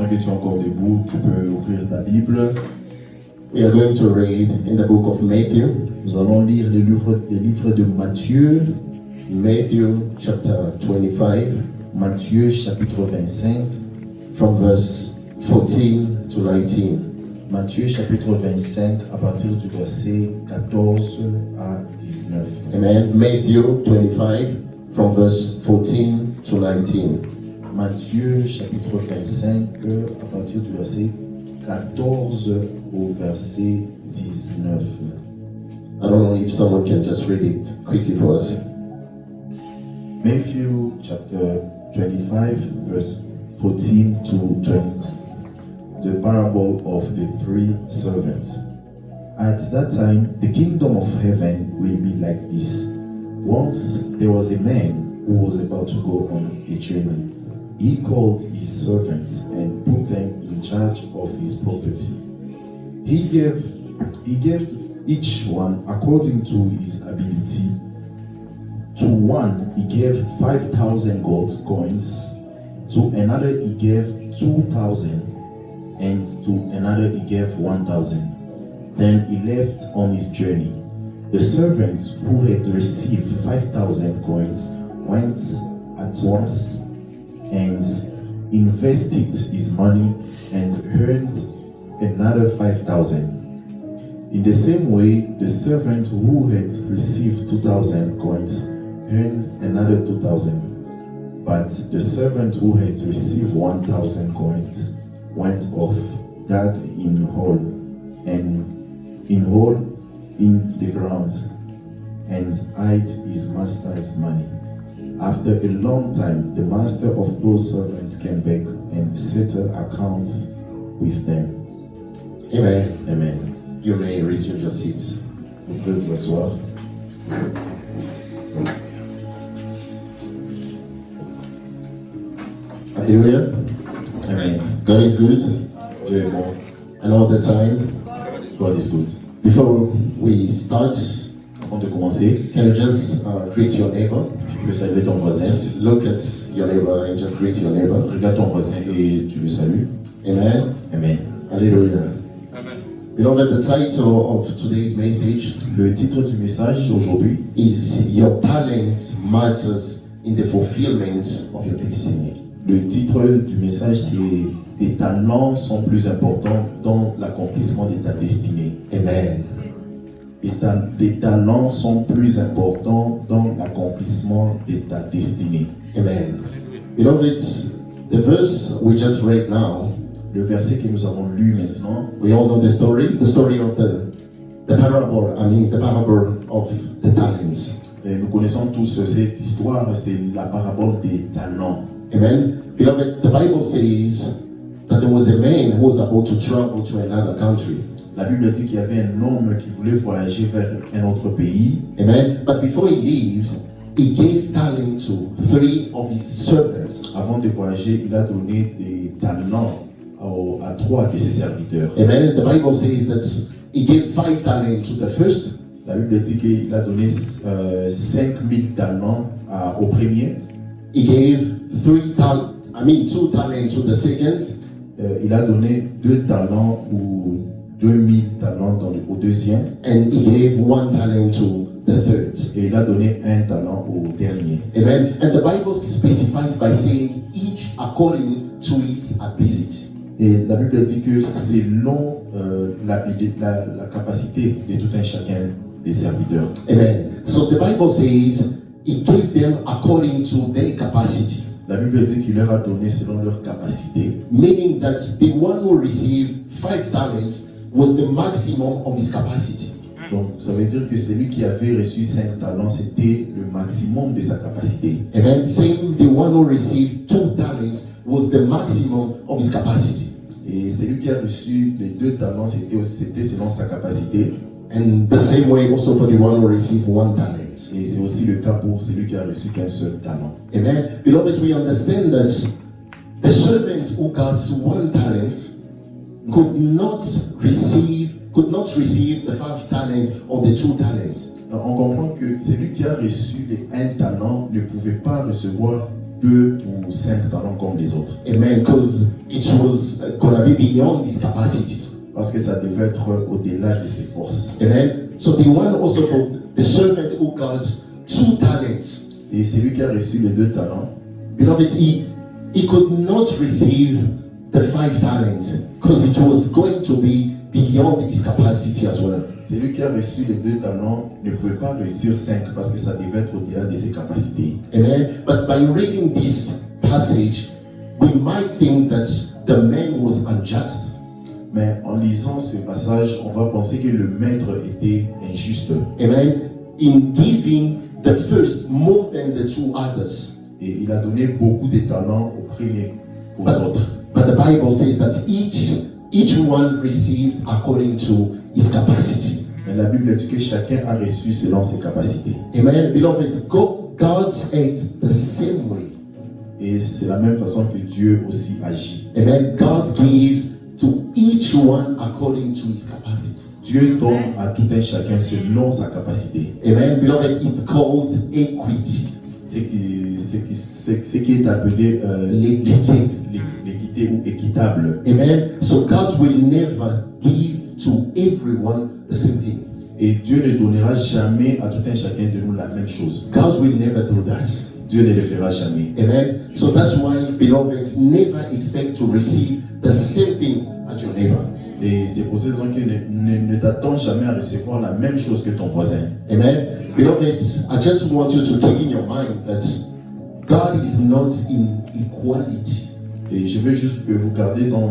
que tu es encore debout, tu peux ouvrir ta Bible. We are going to read in the book of Matthew. Nous allons lire les livres de Matthieu. Matthew chapter 25. Matthieu chapitre 25. From verse 14 to 19. Matthieu chapitre 25 à partir du verset 14 à 19. Amen. Matthew 25 from verse 14 to 19. Matthieu chapitre 25 à partir du verset 14 au verset 19. I don't know if someone can just read it quickly for us. Matthew chapter 25 verse 14 to 29. The parable of the three servants. At that time, the kingdom of heaven will be like this. Once there was a man who was about to go on a journey. He called his servants and put them in charge of his property. He gave each one according to his ability. To one he gave 5,000 gold coins, to another he gave 2,000, and to another he gave 1,000. Then he left on his journey. The servant who had received 5,000 coins went at once and invested his money and earned another 5,000. In the same way, the servant who had received 2,000 coins earned another 2,000. But the servant who had received 1,000 coins went off, dug in hole in the ground, and hid his master's money. After a long time, the master of those servants came back and settled accounts with them. Amen. Amen. You may resume your seat. Vous pouvez vous asseoir. Hallelujah. Amen. God is good. Dieu est bon. And all the time. God is good. Before we start, Avant de commencer, can you just greet your neighbor? tu peux saluer ton voisin. Just look at your neighbor and just greet your neighbor. Regarde ton voisin et tu le salues. Amen. Amen. Hallelujah. Amen. Beloved, the title of today's message Le titre du message aujourd'hui is Your Talent Matters in the Fulfillment of Your Destiny. Le titre du message, c'est tes talents sont plus importants dans l'accomplissement de ta destinée. Amen. Tes talents sont plus importants dans l'accomplissement de ta destinée. Amen. Beloved, the verse we just read now, Le verset que nous avons lu maintenant, we all know the story of the parable of the talents. et nous connaissons tous cette histoire, c'est la parabole des talents. Amen. Beloved, the Bible says that there was a man who was about to travel to another country. La Bible dit qu'il y avait un homme qui voulait voyager vers un autre pays. Amen. But before he leaves, he gave talent to 3 of his servants. Avant de voyager, il a donné des talents à 3 de ses serviteurs. Amen. The Bible says that he gave 5 talents to the first. La Bible dit qu'il a donné 5,000 talents au premier. He gave 2 talents to the second. Il a donné 2 talents ou 2,000 talents au deuxième. And he gave 1 talent to the third. Et il a donné 1 talent au dernier. Amen. And the Bible specifies by saying each according to his ability. Et la Bible dit que selon la capacité de tout un chacun des serviteurs. Amen. So the Bible says he gave them according to their capacity. La Bible dit qu'il leur a donné selon leur capacité. Meaning that the one who received 5 talents was the maximum of his capacity. Donc ça veut dire que celui qui avait reçu 5 talents, c'était le maximum de sa capacité. Amen. Same, the one who received 2 talents was the maximum of his capacity. Et celui qui a reçu les 2 talents, c'était selon sa capacité. And the same way also for the one who received 1 talent. Et c'est aussi le cas pour celui qui a reçu qu'un seul talent. Amen. Beloved, we understand that the servants who got 1 talent could not receive the 5 talents or the 2 talents. On comprend que celui qui a reçu les 1 talent ne pouvait pas recevoir 2 ou 5 talents comme les autres. Amen. Because it was gonna be beyond his capacity. Parce que ça devait être au-delà de ses forces. Amen. So the one also for the servant who got 2 talents. Et celui qui a reçu les 2 talents, Beloved, he could not receive the 5 talents because it was going to be beyond his capacity as well. celui qui a reçu les 2 talents ne pouvait pas réussir 5 parce que ça devait être au-delà de ses capacités. Amen. But by reading this passage, we might think that the man was unjust. Mais en lisant ce passage, on va penser que le maître était injuste. Amen. In giving the first more than the 2 others. Et il a donné beaucoup de talents aux premiers aux autres. But the Bible says that each one received according to his capacity. Mais la Bible dit que chacun a reçu selon ses capacités. Amen. Beloved, God acts the same way. Et c'est la même façon que Dieu aussi agit. Amen. God gives to each one according to his capacity. Dieu donne à tout un chacun selon sa capacité. Amen. Beloved, it calls equity. Ce qui est appelé l'équité ou équitable. Amen. So God will never give to everyone the same thing. Et Dieu ne donnera jamais à tout un chacun de nous la même chose. God will never do that. Dieu ne le fera jamais. Amen. So that's why, beloved, never expect to receive the same thing as your neighbor. Et c'est pour ces raisons que ne t'attends jamais à recevoir la même chose que ton voisin. Amen. Beloved, I just want you to keep in your mind that God is not in equality. Et je veux juste que vous gardez dans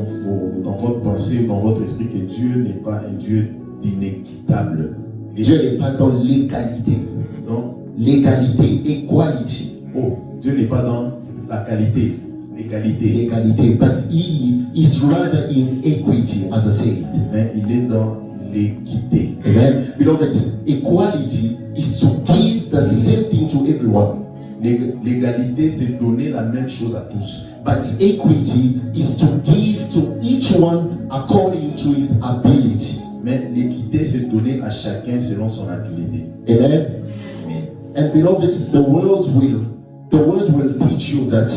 votre pensée, dans votre esprit, que Dieu n'est pas un Dieu d'inéquitable. Dieu n'est pas dans l'égalité. Non. L'égalité, equality. Oh, Dieu n'est pas dans la qualité, l'égalité. L'égalité, but he is rather in equity, as I said. Mais il est dans l'équité. Amen. Beloved, equality is to give the same thing to everyone. L'égalité, c'est donner la même chose à tous. But equity is to give to each one according to his ability. Mais l'équité, c'est donner à chacun selon son habileté. Amen. Amen. And beloved, the world will teach you that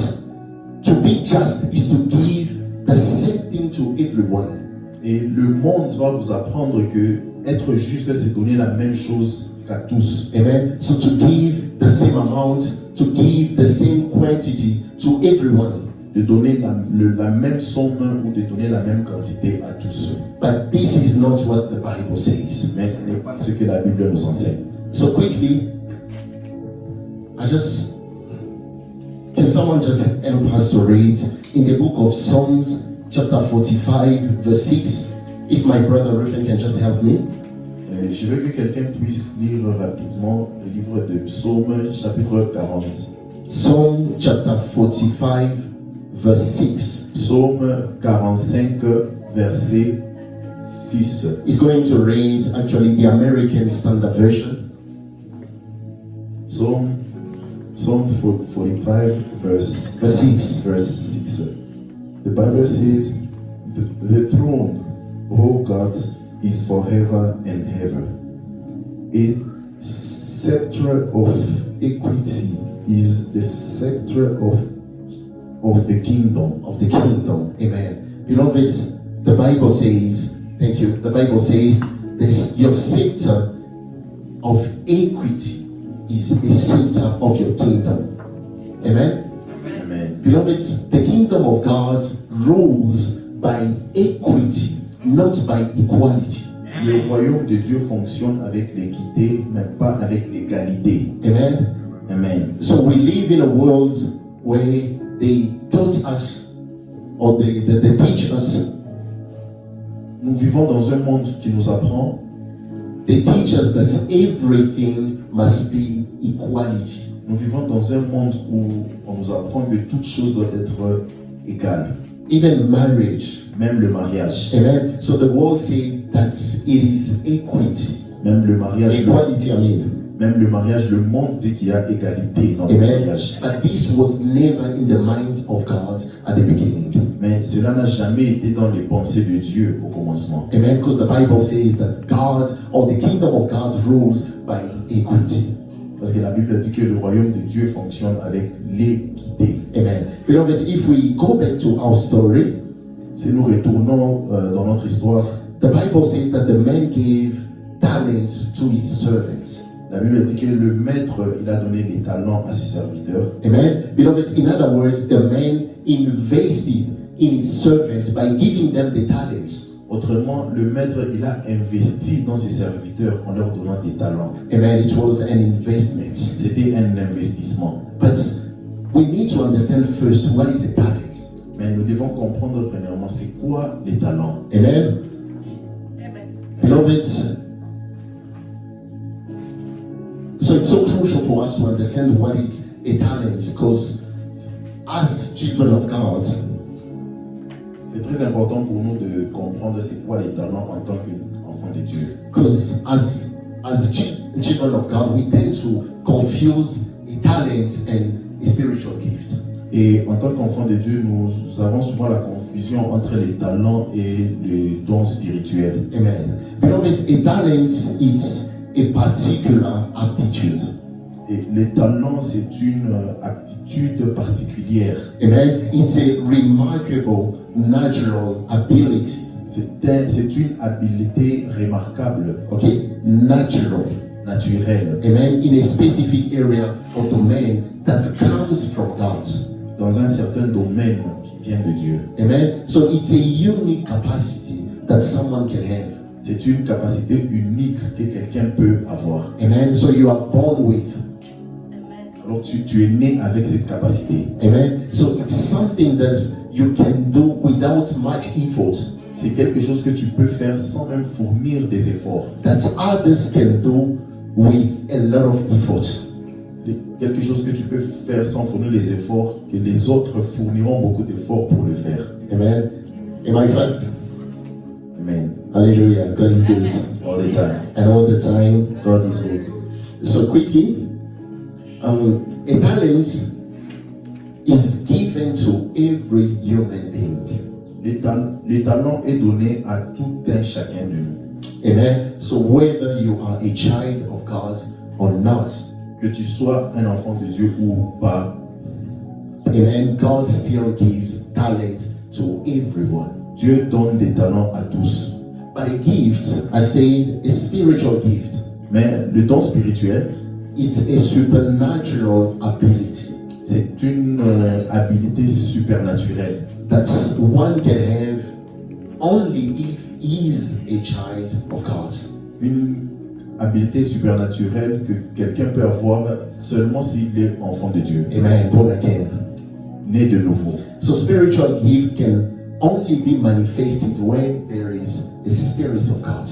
to be just is to give the same thing to everyone. Et le monde va vous apprendre que être juste, c'est donner la même chose qu'à tous. Amen. So to give the same amount, to give the same quantity to everyone. De donner la même somme ou de donner la même quantité à tous. But this is not what the Bible says. Mais ce n'est pas ce que la Bible nous enseigne. So quickly, can someone just help us to read in the book of Psalms, chapter 45, verse 6? If my brother Rufen can just help me. Je veux que quelqu'un puisse lire rapidement le livre de Psaume, chapitre 40. Psalm chapter 45, verse 6. Psaume 45, verset 6. He's going to read actually the American Standard Version. Psalm 45, verse 6. The Bible says, the throne, O God, is forever and ever. A scepter of equity is the scepter of the kingdom. Of the kingdom. Amen. Beloved, the Bible says, thank you. The Bible says, this, your scepter of equity is a scepter of your kingdom. Amen. Amen. Beloved, the kingdom of God rules by equity, not by equality. Le royaume de Dieu fonctionne avec l'équité, mais pas avec l'égalité. Amen. Amen. So we live in a world where they taught us, or they teach us. Nous vivons dans un monde qui nous apprend, They teach us that everything must be equality. nous vivons dans un monde où on nous apprend que toute chose doit être égale, Even marriage. même le mariage. Amen. So the world says that it is equity. Même le mariage, Equality, I mean. même le mariage, le monde dit qu'il y a égalité dans le Amen. mariage. But this was never in the mind of God at the beginning. Mais cela n'a jamais été dans les pensées de Dieu au commencement. Amen. Because the Bible says that God, or the kingdom of God, rules by equity. Parce que la Bible dit que le royaume de Dieu fonctionne avec l'équité. Amen. Beloved, if we go back to our story, Si nous retournons dans notre histoire, the Bible says that the man gave talents to his servants. la Bible dit que le maître, il a donné des talents à ses serviteurs. Amen. Beloved, in other words, the man invested in his servants by giving them the talents. Autrement, le maître, il a investi dans ses serviteurs en leur donnant des talents. Amen. It was an investment. C'était un investissement. But we need to understand first what is a talent. Mais nous devons comprendre premièrement, c'est quoi les talents. Amen. Beloved, so it's so crucial for us to understand what is a talent, because as children of God, C'est très important pour nous de comprendre c'est quoi les talents en tant qu'enfants de Dieu. because as children of God, we tend to confuse a talent and a spiritual gift. Et en tant qu'enfants de Dieu, nous avons souvent la confusion entre les talents et les dons spirituels. Amen. Beloved, a talent is a particular aptitude. Et les talents, c'est une aptitude particulière. Amen. It's a remarkable natural ability. C'est une habileté remarquable, Okay, natural. naturelle, Amen. In a specific area or domain that comes from God. dans un certain domaine qui vient de Dieu. Amen. So it's a unique capacity that someone can have. C'est une capacité unique que quelqu'un peut avoir. Amen. So you are born with. Alors tu es né avec cette capacité. Amen. So it's something that you can do without much effort, C'est quelque chose que tu peux faire sans même fournir des efforts. that others can do with a lot of effort. Quelque chose que tu peux faire sans fournir les efforts, que les autres fourniront beaucoup d'efforts pour le faire. Amen. Am I fast? Amen. Hallelujah. God is good. All the time. And all the time. God is good. So quickly, a talent is given to every human being. Le talent est donné à tout un chacun de nous. Amen. So whether you are a child of God or not, Que tu sois un enfant de Dieu ou pas, amen, God still gives talent to everyone. Dieu donne des talents à tous. But a gift, I said, a spiritual gift, Mais le don spirituel, it's a supernatural ability c'est une habilité supernaturelle that one can have only if he is a child of God. une habilité supernaturelle que quelqu'un peut avoir seulement s'il est enfant de Dieu, Amen. Born again. né de nouveau. So spiritual gift can only be manifested when there is a spirit of God.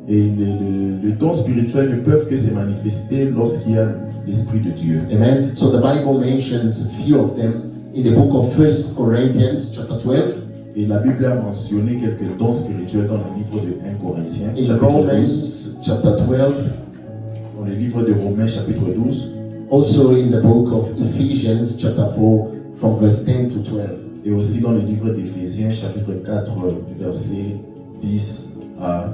Et le don spirituel ne peuvent que se manifester lorsqu'il y a l'Esprit de Dieu. Amen. So the Bible mentions a few of them in the book of 1 Corinthians chapter 12, Et la Bible a mentionné quelques dons spirituels dans le livre de 1 Corinthiens, in chapitre 12, Romans chapter 12, dans le livre de Romains, chapitre 12, also in the book of Ephesians chapter 4 from verse 10 to 12. et aussi dans le livre d'Éphésiens, chapitre 4, du verset 10 à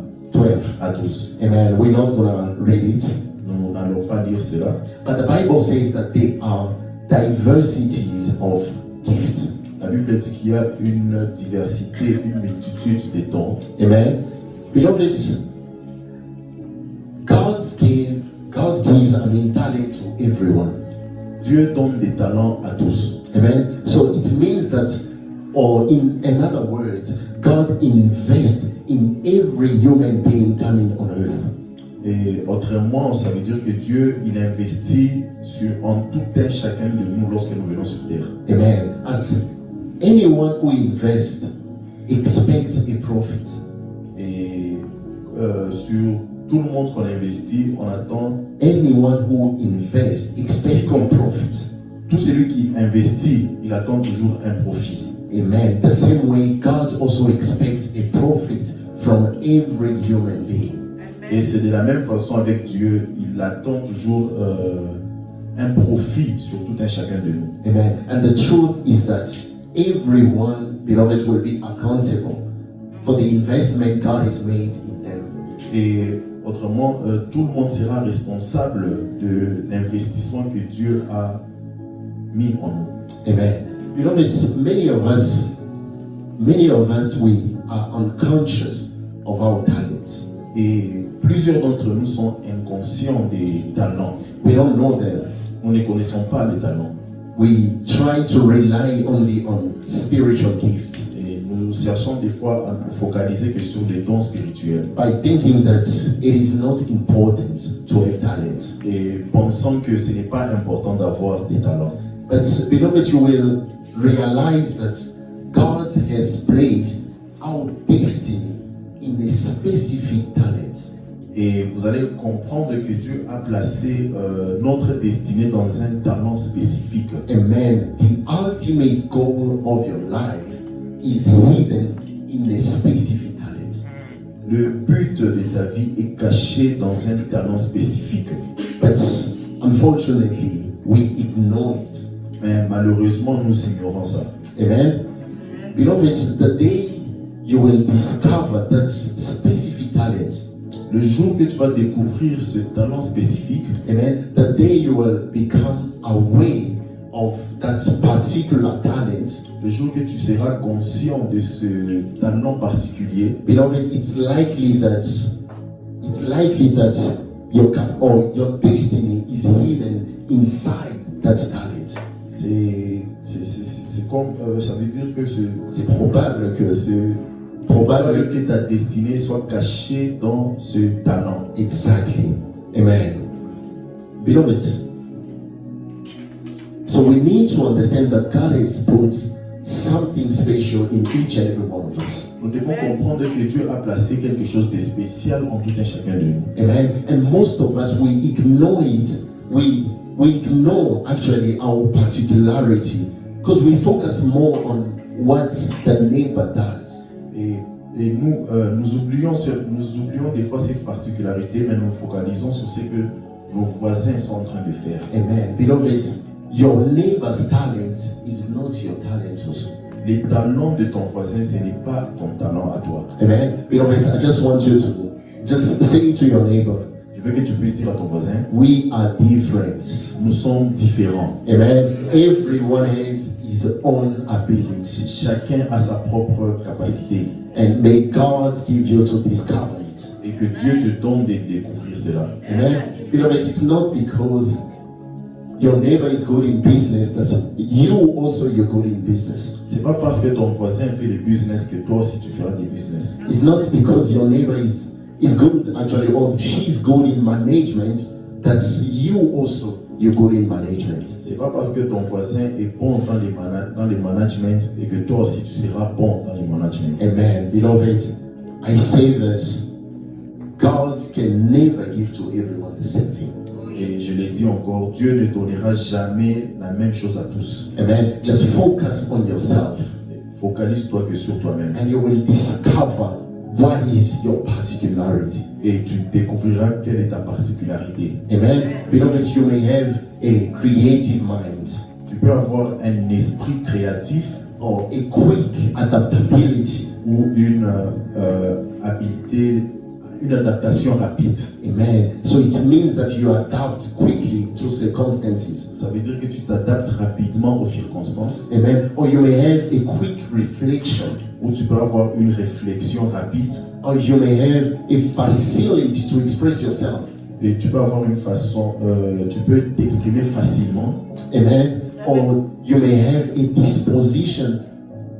12. Amen. We're not going to read it. Nous n'allons pas lire cela, But the Bible says that there are diversities of gifts. la Bible dit qu'il y a une diversité, une multitude de dons. Amen. Beloved, God gives talent to everyone. Dieu donne des talents à tous. Amen. So it means that, or in another word, God invests in every human being coming on earth. Et autrement, ça veut dire que Dieu, il investit en tout un chacun de nous lorsque nous venons sur terre. Amen. As anyone who invests expects a profit. Et sur tout le monde qu'on investit, on attend. Anyone who invests expects a profit. Tout celui qui investit, il attend toujours un profit. Amen. The same way God also expects a profit from every human being. Et c'est de la même façon avec Dieu, il attend toujours un profit sur tout un chacun de nous. Amen. And the truth is that everyone, beloved, will be accountable for the investment God has made in them. Et autrement, tout le monde sera responsable de l'investissement que Dieu a mis en nous. Amen. Beloved, many of us, we are unconscious of our talents. Et plusieurs d'entre nous sont inconscients des talents. We don't know them. Nous ne connaissons pas les talents. We try to rely only on spiritual gifts Et nous cherchons des fois à nous focaliser que sur les dons spirituels. by thinking that it is not important to have talent. Et pensant que ce n'est pas important d'avoir des talents. But beloved, you will realize that God has placed our destiny in a specific talent. Et vous allez comprendre que Dieu a placé notre destinée dans un talent spécifique. Amen. The ultimate goal of your life is hidden in a specific talent. Le but de ta vie est caché dans un talent spécifique. But unfortunately, we ignore it. Mais malheureusement, nous ignorons ça. Amen. Beloved, the day you will discover that specific talent, Le jour que tu vas découvrir ce talent spécifique, amen, the day you will become aware of that particular talent, le jour que tu seras conscient de ce talent particulier, beloved, it's likely that your destiny is hidden inside that talent. c'est comme, ça veut dire que C'est probable que probable que ta destinée soit cachée dans ce talent. exactly. Amen. Beloved, so we need to understand that God has put something special in each and every one of us. Nous devons comprendre que Dieu a placé quelque chose de spécial en tout un chacun de nous. Amen. And most of us, we ignore it. We ignore actually our particularity because we focus more on what the neighbor does. Et nous oublions des fois cette particularité, mais nous focalisons sur ce que nos voisins sont en train de faire. Amen. Beloved, your neighbor's talent is not your talent also. Les talents de ton voisin, ce n'est pas ton talent à toi. Amen. Beloved, I just want you to just say to your neighbor, Je veux que tu puisses dire à ton voisin, we are different. nous sommes différents. Amen. Everyone has his own ability. Chacun a sa propre capacité. And may God give you to discover it. Et que Dieu te donne de découvrir cela. Amen. Beloved, it's not because your neighbor is good in business that you also you're good in business. C'est pas parce que ton voisin fait le business que toi aussi tu feras des business. It's not because your neighbor is good actually or she's good in management that you also you're good in management. C'est pas parce que ton voisin est bon dans les management et que toi aussi tu seras bon dans les management. Amen. Beloved, I say this, God can never give to everyone the same thing. Et je l'ai dit encore, Dieu ne donnera jamais la même chose à tous. Amen. Just focus on yourself Focalise-toi que sur toi-même. and you will discover what is your particularity. Et tu découvriras quelle est ta particularité. Amen. Beloved, you may have a creative mind Tu peux avoir un esprit créatif or a quick adaptability. ou une habileté, une adaptation rapide. Amen. So it means that you adapt quickly to circumstances. Ça veut dire que tu t'adaptes rapidement aux circonstances. Amen. Or you may have a quick reflection. Ou tu peux avoir une réflexion rapide. Or you may have a facility to express yourself. Et tu peux avoir une façon, tu peux t'exprimer facilement. Amen. Or you may have a disposition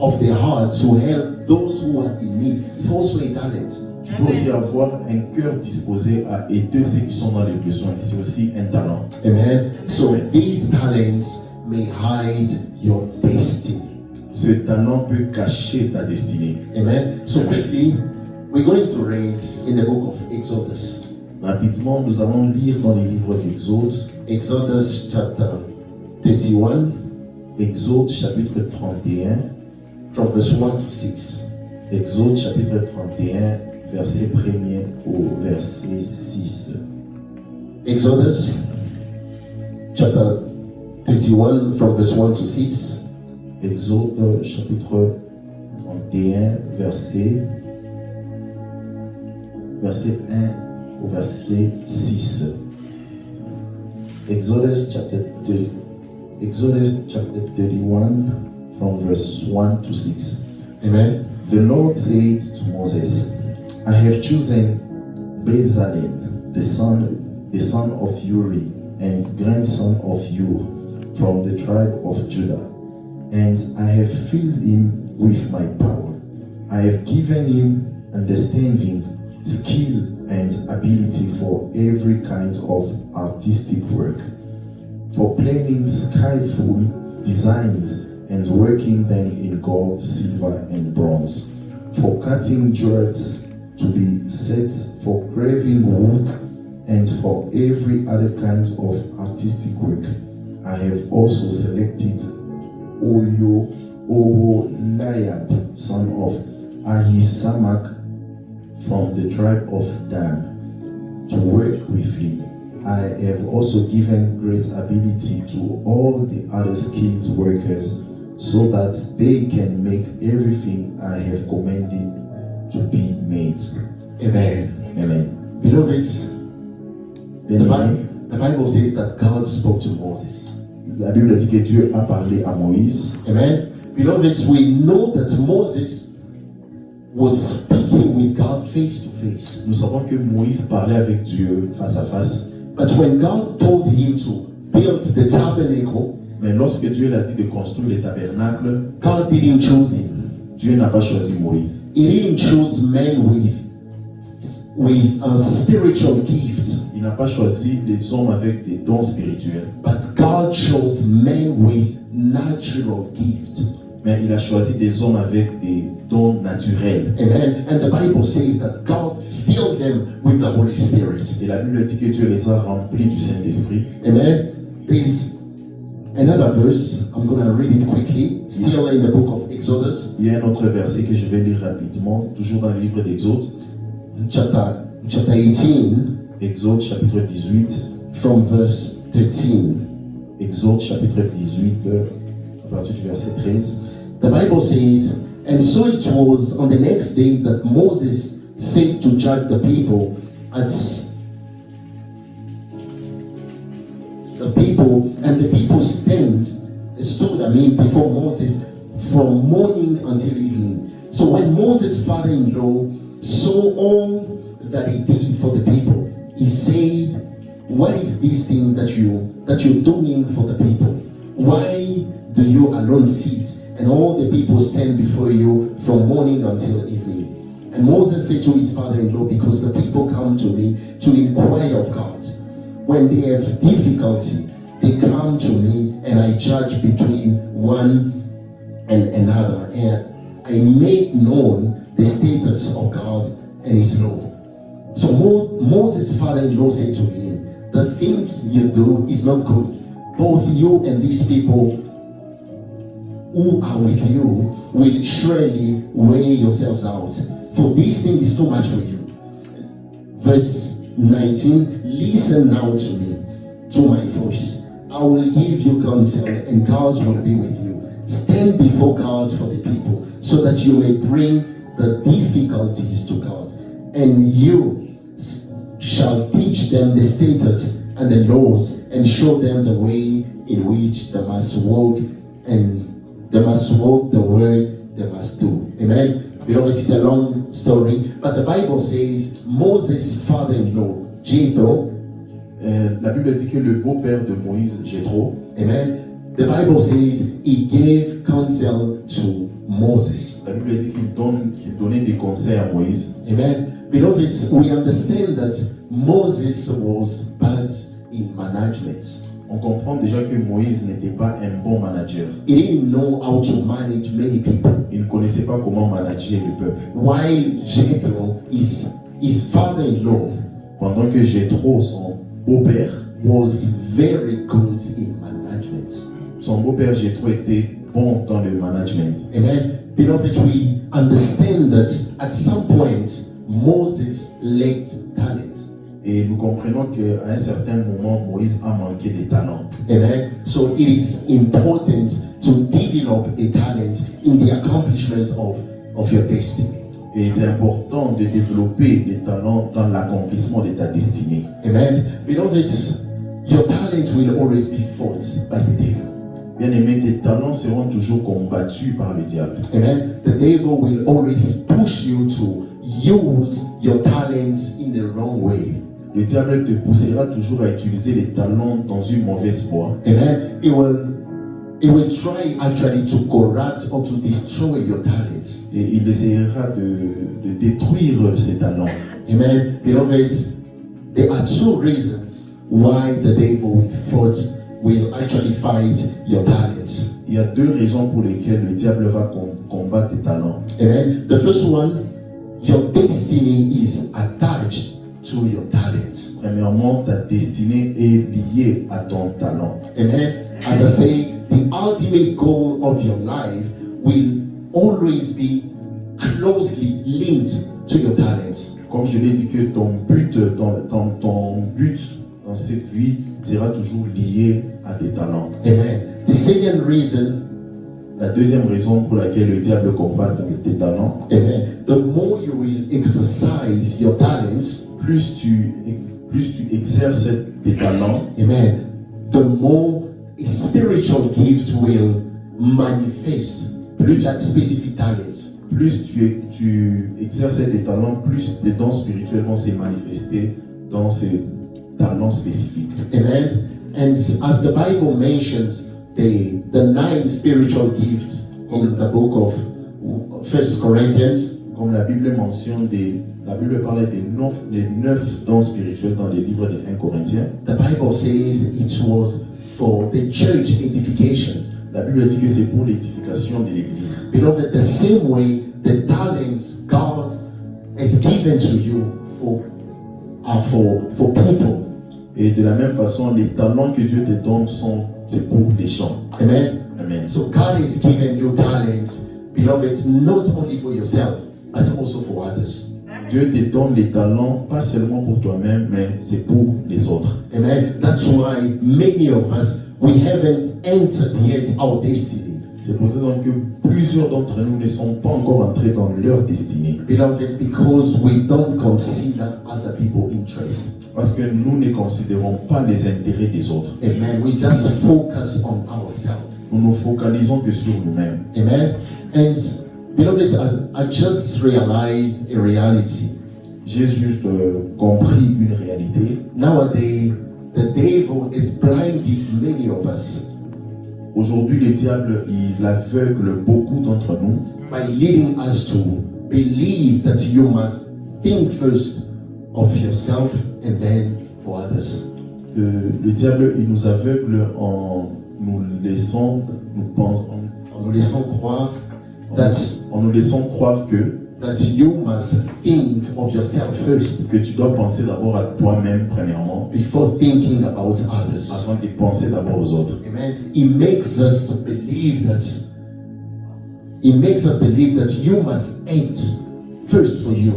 of the heart to help those who are in need. It's also a talent. Tu peux aussi avoir un cœur disposé à aider ceux qui sont dans les besoins. C'est aussi un talent. Amen. So these talents may hide your destiny. Ce talent peut cacher ta destinée. Amen. So quickly, we're going to read in the book of Exodus. Rapidement, nous allons lire dans les livres d'Exode. Exodus chapter 31, Exode chapitre 31. from verse 1 to 6. Exode chapitre 31, verset 1er au verset 6. Exodus chapter 31, from verse 1 to 6. Exode chapitre 31, verset 1 au verset 6. Exodus chapter Exodus chapter 31 from verse 1 to 6. Amen. The Lord said to Moses, I have chosen Bezalel, the son of Uri and grandson of Ur, from the tribe of Judah, and I have filled him with my power. I have given him understanding, skill, and ability for every kind of artistic work, for planning skillful designs and working them in gold, silver, and bronze, for cutting jewels to be set, for carving wood, and for every other kind of artistic work. I have also selected Oholiab, son of Ahisamach, from the tribe of Dan, to work with him. I have also given great ability to all the other skilled workers, so that they can make everything I have commanded to be made. Amen. Amen. Beloved, Bien-aimés, the Bible says that God spoke to Moses. la Bible dit que Dieu a parlé à Moïse. Amen. Beloved, we know that Moses was speaking with God face to face. Nous savons que Moïse parlait avec Dieu face à face. But when God told him to build the tabernacle, Mais lorsque Dieu l'a dit de construire les tabernacles, God didn't choose him. Dieu n'a pas choisi Moïse. He didn't choose men with a spiritual gift. Il n'a pas choisi des hommes avec des dons spirituels. But God chose men with natural gift. Mais il a choisi des hommes avec des dons naturels. Amen. And the Bible says that God filled them with the Holy Spirit. Et la Bible dit que Dieu les a remplis du Saint-Esprit. Amen. There's another verse. I'm going to read it quickly. Still in the book of Exodus. Il y a un autre verset que je vais lire rapidement, toujours dans le livre d'Exode. Chapter 18. Exode chapitre 18. From verse 13. Exode chapitre 18, à partir du verset 13. The Bible says, and so it was on the next day that Moses said to judge the people and the people stood before Moses from morning until evening. So when Moses' father-in-law saw all that he did for the people, he said, what is this thing that you're doing for the people? Why do you alone sit and all the people stand before you from morning until evening? And Moses said to his father-in-law, because the people come to me to inquire of God. When they have difficulty, they come to me and I judge between one and another. And I make known the statutes of God and his law. So Moses' father-in-law said to him, the thing you do is not good. Both you and these people who are with you will surely weigh yourselves out. For this thing is too much for you. Verse 19, listen now to me, to my voice. I will give you counsel and God will be with you. Stand before God for the people so that you may bring the difficulties to God. And you shall teach them the statutes and the laws and show them the way in which they must walk and they must walk the way they must do. Amen. Beloved, it's a long story, but the Bible says Moses' father-in-law, Jethro, La Bible dit que le beau-père de Moïse, Jéthro, amen. The Bible says he gave counsel to Moses. la Bible dit qu'il donnait des conseils à Moïse. Amen. Beloved, we understand that Moses was bad in management. On comprend déjà que Moïse n'était pas un bon manager. He didn't know how to manage many people. Il ne connaissait pas comment manager le peuple. While Jethro, his father-in-law, Pendant que Jéthro, son beau-père, was very good in management. son beau-père Jéthro était bon dans le management. Amen. Beloved, we understand that at some point Moses lacked talent. Et nous comprenons qu'à un certain moment, Moïse a manqué de talent. Amen. So it is important to develop a talent in the accomplishment of your destiny. Et c'est important de développer des talents dans l'accomplissement de ta destinée. Amen. Beloved, your talent will always be fought by the devil. Bien-aimé, tes talents seront toujours combattus par le diable. Amen. The devil will always push you to use your talents in the wrong way. Le diable te poussera toujours à utiliser les talents dans une mauvaise voie. Amen. It will try actually to corrupt or to destroy your talents. Et il essaiera de détruire ces talents. Amen. Beloved, there are two reasons why the devil will actually fight your talents. Il y a deux raisons pour lesquelles le diable va combattre tes talents. Amen. The first one, your destiny is attached to your talent. Premièrement, ta destinée est liée à ton talent. Amen. As I say, the ultimate goal of your life will always be closely linked to your talent. Comme je l'ai dit, que ton but dans cette vie sera toujours lié à tes talents. Amen. The second reason, La deuxième raison pour laquelle le diable combat tes talents, amen, the more you will exercise your talents, plus tu exerces tes talents, amen, the more a spiritual gift will manifest that specific talent. plus tu exerces tes talents, plus tes dons spirituels vont se manifester dans ces talents spécifiques. Amen. And as the Bible mentions the 9 spiritual gifts in the book of 1 Corinthians, Comme la Bible mentionne, la Bible parlait des 9 dons spirituels dans les livres de 1 Corinthiens. the Bible says it was for the church edification. La Bible dit que c'est pour l'édification de l'Église. Beloved, the same way the talents God has given to you are for people. Et de la même façon, les talents que Dieu te donne c'est pour les gens. Amen. Amen. So God has given you talents, beloved, not only for yourself, but also for others. Dieu te donne les talents, pas seulement pour toi-même, mais c'est pour les autres. Amen. That's why many of us, we haven't entered yet our destiny. C'est pour cette raison que plusieurs d'entre nous ne sont pas encore entrés dans leur destinée. Beloved, because we don't consider other people's interests. Parce que nous ne considérons pas les intérêts des autres. Amen. We just focus on ourselves. Nous nous focalisons que sur nous-mêmes. Amen. And beloved, I just realized a reality. J'ai juste compris une réalité. Nowadays, the devil is blinding many of us Aujourd'hui, le diable, il aveugle beaucoup d'entre nous by leading us to believe that you must think first of yourself and then for others. Le diable, il nous aveugle en nous laissant, En nous laissant croire that que you must think of yourself first tu dois penser d'abord à toi-même premièrement, before thinking about others. avant de penser d'abord aux autres. Amen. It makes us believe that you must act first for you.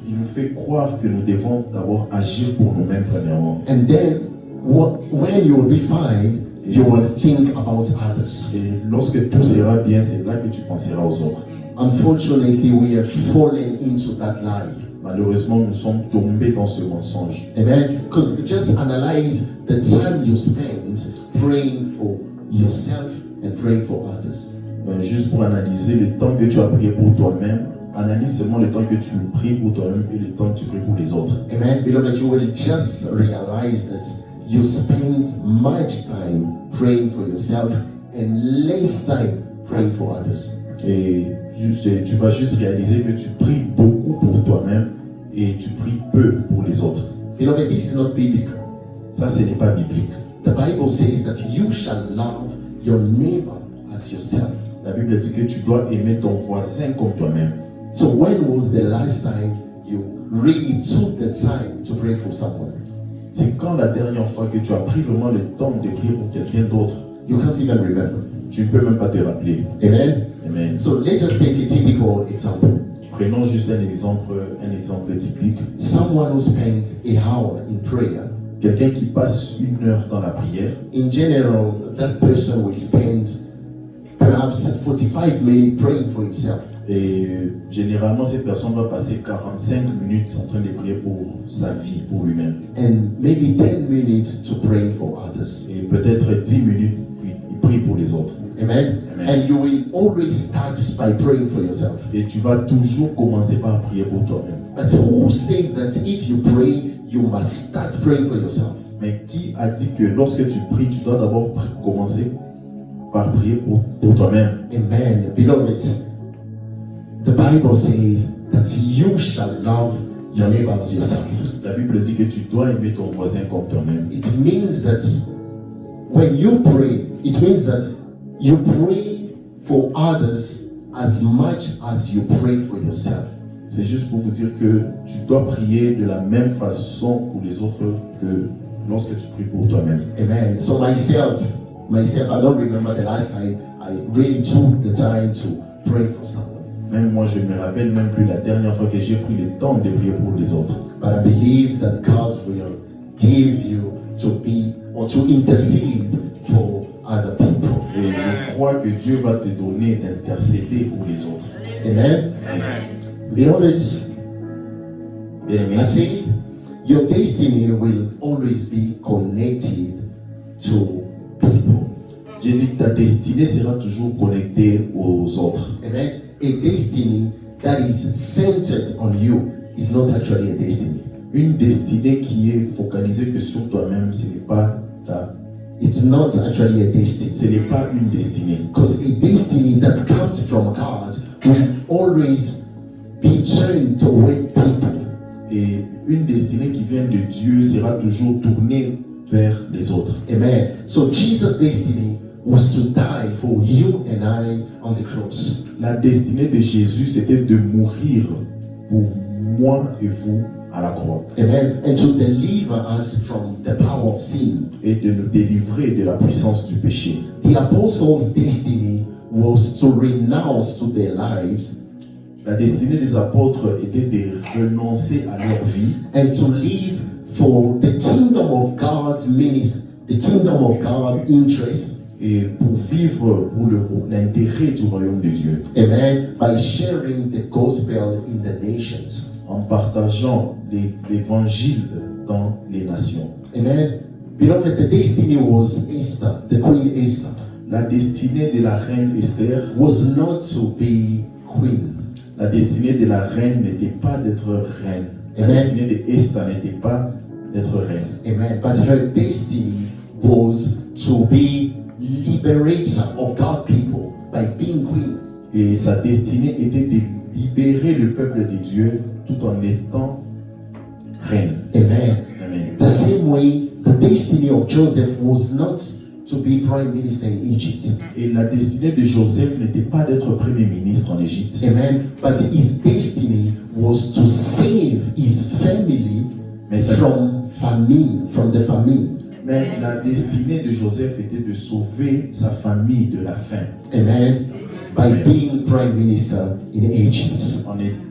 Il nous fait croire que nous devons d'abord agir pour nous-mêmes premièrement. And then when you will be fine, you will think about others. Et lorsque tout sera bien, c'est là que tu penseras aux autres. Unfortunately, we have fallen into that lie. Malheureusement, nous sommes tombés dans ce mensonge. Amen. Because just analyze the time you spend praying for yourself and praying for others. Juste pour analyser le temps que tu as prié pour toi-même, analyse seulement le temps que tu pries pour toi-même et le temps que tu pries pour les autres. Amen. Beloved, you will just realize that you spend much time praying for yourself and less time praying for others. Et tu vas juste réaliser que tu pries beaucoup pour toi-même et tu pries peu pour les autres. Beloved, this is not biblical. Ça, ce n'est pas biblique. The Bible says that you shall love your neighbor as yourself. La Bible dit que tu dois aimer ton voisin comme toi-même. So when was the last time you really took the time to pray for someone? C'est quand la dernière fois que tu as pris vraiment le temps de prier pour quelqu'un d'autre? You can't even remember. Tu ne peux même pas te rappeler. Amen. Amen. So let's just take a typical example. Prenons juste un exemple typique. Someone who spent an hour in prayer. Quelqu'un qui passe 1 heure dans la prière. In general, that person will spend perhaps 45 minutes praying for himself. Et généralement, cette personne va passer 45 minutes en train de prier pour sa vie, pour lui-même. And maybe 10 minutes to pray for others. Et peut-être 10 minutes, puis il prie pour les autres. Amen. Amen. And you will always start by praying for yourself. Et tu vas toujours commencer par prier pour toi-même. But who said that if you pray, you must start praying for yourself? Mais qui a dit que lorsque tu pries, tu dois d'abord commencer par prier pour toi-même? Amen. Beloved, the Bible says that you shall love your neighbor as yourself. La Bible dit que tu dois aimer ton voisin comme toi-même. It means that when you pray, it means that you pray for others as much as you pray for yourself. C'est juste pour vous dire que tu dois prier de la même façon pour les autres que lorsque tu pries pour toi-même. Amen. So myself, I don't remember the last time I really took the time to pray for someone. Même moi, je me rappelle même plus la dernière fois que j'ai pris le temps de prier pour les autres. But I believe that God will give you to be or to intercede for other people. Et je crois que Dieu va te donner d'intercéder pour les autres. Amen. Amen. Beloved, Bien-aimé, I think your destiny will always be connected to people. j'ai dit que ta destinée sera toujours connectée aux autres. Amen. A destiny that is centered on you is not actually a destiny. Une destinée qui est focalisée que sur toi-même, ce n'est pas It's not actually a destiny. ce n'est pas une destinée. Because a destiny that comes from God will always be turned toward people. Et une destinée qui vient de Dieu sera toujours tournée vers les autres. Amen. So Jesus' destiny was to die for you and I on the cross. La destinée de Jésus, c'était de mourir pour moi et vous à la croix. Amen. And to deliver us from the power of sin. Et de nous délivrer de la puissance du péché. The apostles' destiny was to renounce to their lives La destinée des apôtres était de renoncer à leur vie and to live for the kingdom of God's ministry, the kingdom of God's interest. et pour vivre pour l'intérêt du royaume de Dieu, Amen. By sharing the gospel in the nations. en partageant l'évangile dans les nations. Amen. Beloved, the destiny was Esther, the Queen Esther, La destinée de la reine Esther, was not to be queen. la destinée de la reine n'était pas d'être reine. La Amen. destinée de Esther n'était pas d'être reine. Amen. But her destiny was to be liberator of God's people by being queen. Et sa destinée était de libérer le peuple de Dieu tout en étant reine. Amen. Amen. The same way, the destiny of Joseph was not to be prime minister in Egypt. Et la destinée de Joseph n'était pas d'être premier ministre en Égypte. Amen. But his destiny was to save his family Mais, sa- from famine, from the famine. mais la destinée de Joseph était de sauver sa famille de la faim Amen. By being prime minister in Egypt.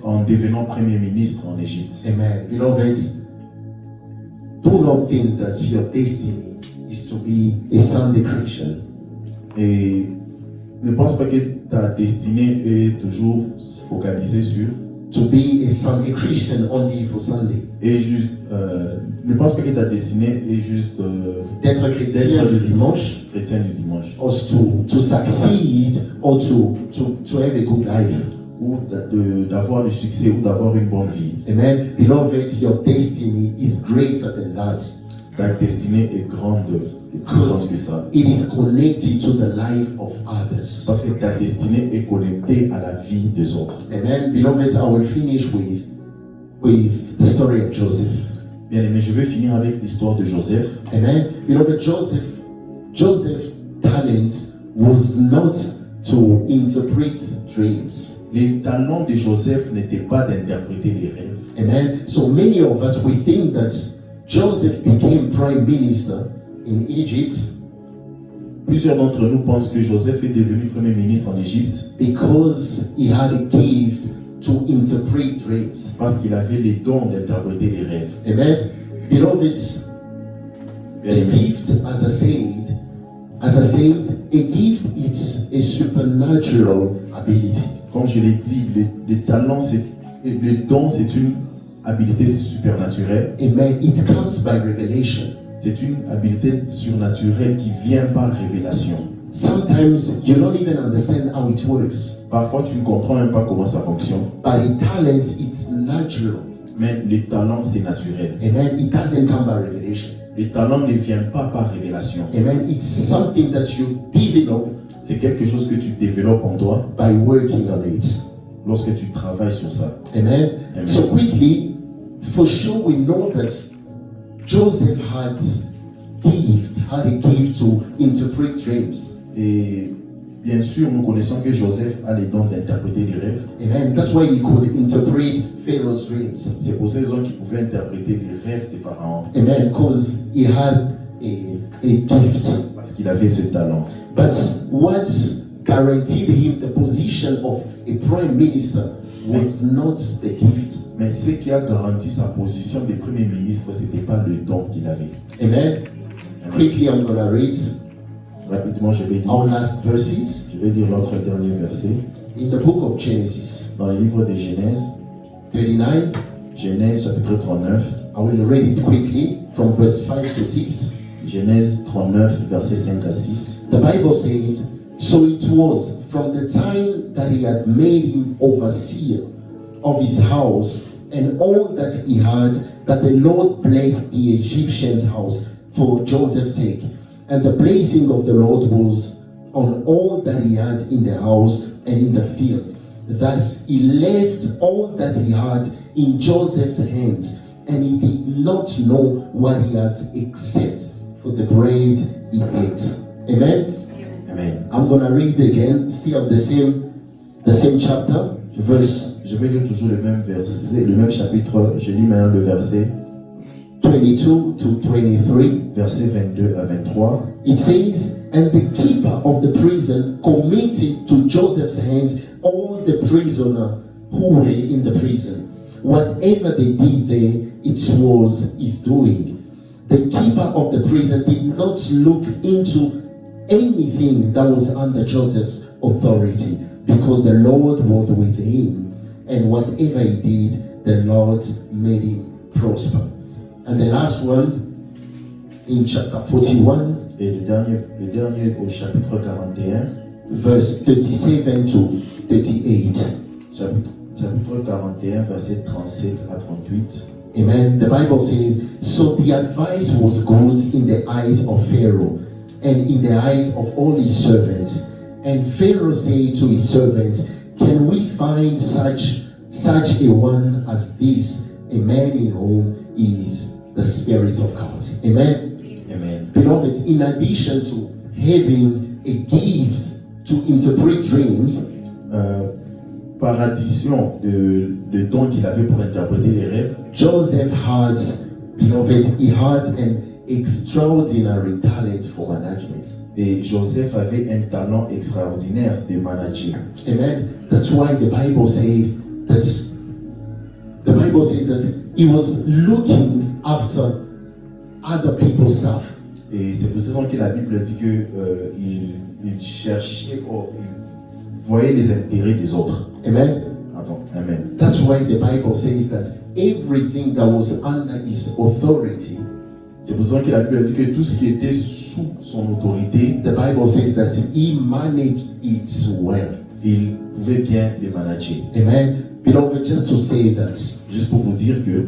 en devenant premier ministre en Égypte. Amen. Beloved, do not think that your destiny is to be a Sunday Christian. Et ne pense pas que ta destinée est toujours focalisée sur To be a Sunday Christian only for Sunday. et juste ne pense pas que ta destinée est juste D'être chrétien du dimanche, chrétien du dimanche or to succeed, or to have a good life. ou d'avoir du succès ou d'avoir une bonne vie. Amen. Beloved, your destiny is greater than that. Ta destinée est grande, plus grande que ça. It is connected to the life of others. Parce que ta destinée est connectée à la vie des autres. Amen. Beloved, I will finish with the story of Joseph. Bien aimé, je vais finir avec l'histoire de Joseph. Amen. Beloved, Joseph's talent was not to interpret dreams. Les talents de Joseph n'étaient pas d'interpréter les rêves. Amen. So many of us, we think that Joseph became prime minister in Egypt Plusieurs d'entre nous pensent que Joseph est devenu premier ministre en Égypte because he had a gift to interpret dreams. parce qu'il avait les dons d'interpréter les rêves. Amen. Beloved, Bien a aimé, gift, as I said, a gift is a supernatural ability. comme je l'ai dit, les talents, les dons, c'est une habilité supernaturelle. Amen. It comes by revelation. C'est une habilité surnaturelle qui vient par révélation. sometimes you don't even understand how it works. Parfois, tu ne comprends même pas comment ça fonctionne. But the talent, it's natural. Mais le talent, c'est naturel. Amen. It doesn't come by revelation. Le talent ne vient pas par révélation. Amen. It's something that you develop C'est quelque chose que tu développes en toi by working on it. lorsque tu travailles sur ça. Amen. Amen. So quickly, for sure we know that Joseph had a gift to interpret dreams. Et bien sûr, nous connaissons que Joseph a les dons d'interpréter les rêves. Amen. That's why he could interpret Pharaoh's dreams. C'est pour ces raisons qu'il pouvait interpréter les rêves des pharaons. Amen. Because he had a gift. Parce qu'il avait ce talent. But what guaranteed him the position of a prime minister was not the gift. Mais ce qui a garanti sa position de premier ministre, ce n'était pas le don qu'il avait. Amen. Quickly, I'm going to read Rapidement, je vais our dire, last verses notre dernier verset. in the book of Genesis Dans le livre de Genèse, 39. Genèse chapitre 39, I will read it quickly from verse 5 to 6. Genèse 39, versets 5 à 6. The Bible says, "So it was from the time that he had made him overseer of his house and all that he had, that the Lord blessed the Egyptian's house for Joseph's sake. And the blessing of the Lord was on all that he had in the house and in the field. Thus he left all that he had in Joseph's hand, and he did not know what he had except for the bread he ate." Amen. Amen. I'm gonna read again, still the same chapter, verse Je vais lire toujours le même verset, le même chapitre. Je lis maintenant le verset 22 to 23. versets 22 à 23. It says, "And the keeper of the prison committed to Joseph's hands all the prisoners who were in the prison. Whatever they did there, it was his doing. The keeper of the prison did not look into anything that was under Joseph's authority, because the Lord was with him, and whatever he did, the Lord made him prosper." And the last one, in chapter 41, Et le dernier au chapitre 41, verse 37 to 38. chapitre 41, versets 37 à 38. Amen. The Bible says, "So the advice was good in the eyes of Pharaoh and in the eyes of all his servants. And Pharaoh said to his servants, 'Can we find such a one as this, a man in whom is the Spirit of God?'" Amen. Amen. Beloved, in addition to having a gift to interpret dreams, Par addition de don qu'il avait pour interpréter les rêves, Joseph had, beloved, he had an extraordinary talent for management. et Joseph avait un talent extraordinaire de manager. Amen. That's why the Bible says that he was looking after other people's stuff. Et c'est pour cette raison que la Bible dit que il cherchait, il voyait les intérêts des autres. Amen. Attends, amen. That's why the Bible says that everything that was under his authority, C'est pour ça que la Bible dit que tout ce qui était sous son autorité, the Bible says that he managed it well. il pouvait bien les manager. Amen. Beloved, just to say that Juste pour vous dire que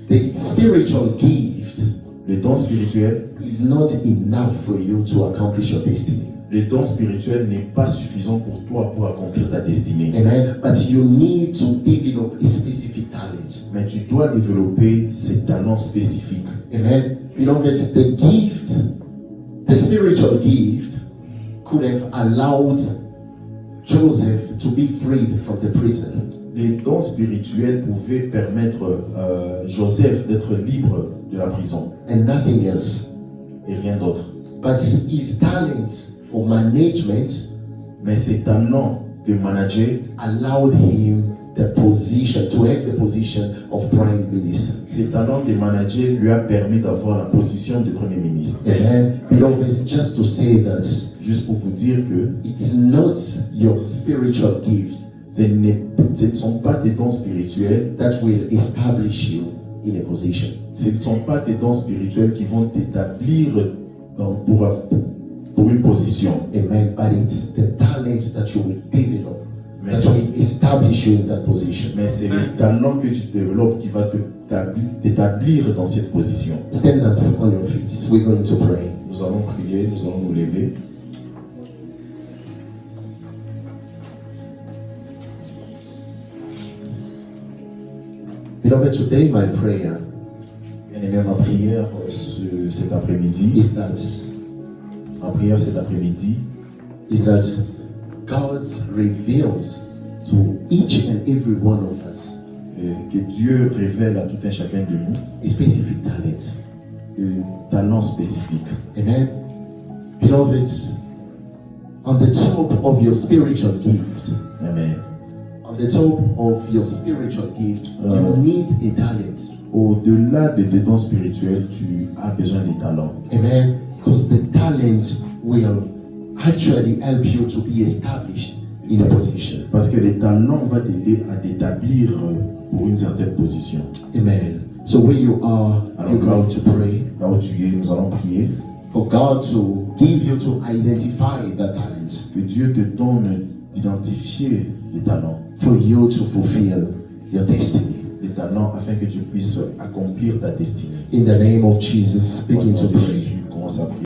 the spiritual gift le don spirituel, is not enough for you to accomplish your destiny. le don spirituel n'est pas suffisant pour toi pour accomplir ta destinée. Amen. But you need to develop a specific talent. Mais tu dois développer ces talents spécifiques. Amen. Beloved, the spiritual gift could have allowed Joseph to be freed from the prison. Les dons spirituels pouvaient permettre Joseph d'être libre de la prison And nothing else. et rien d'autre. But his talent for management Mais ses talents de manager, allowed him to have the position of prime minister. ses talents de manager lui a permis d'avoir la position de premier ministre. Amen. Beloved, just to say that Juste pour vous dire que it's not your spiritual gift ce ne sont pas tes dons spirituels, that will establish you in a position. ce ne sont pas tes dons spirituels qui vont t'établir pour une position. Amen. But it's the talent that you will develop Mais that will establish you in that position. Mais c'est le talent que tu développes qui va t'établir dans cette position. Stand up on your feet. We're going to pray. Nous allons prier, nous allons nous lever. Beloved, today my prayer Bien-aimé, ma prière cet après-midi, is that God reveals to each and every one of us que Dieu révèle à tout un chacun de nous a specific talent. un talent spécifique. Amen. Beloved, on the top of your spiritual gift, Amen. on the top of your spiritual gift, you need a talent. Au-delà des dons spirituels, tu as besoin des talents. Amen. Because the talent will actually help you to be established in a position. Parce que les talents vont t'aider à t'établir pour une certaine position. Amen. So where you are, Alors, you're going to pray là où tu es, nous allons prier for God to give you to identify the talent, que Dieu te donne d'identifier les talents. for you to fulfill your destiny. Les talents afin que tu puisses accomplir ta destinée. In the name of Jesus, Au begin nom to de pray. Jésus, commence à prier.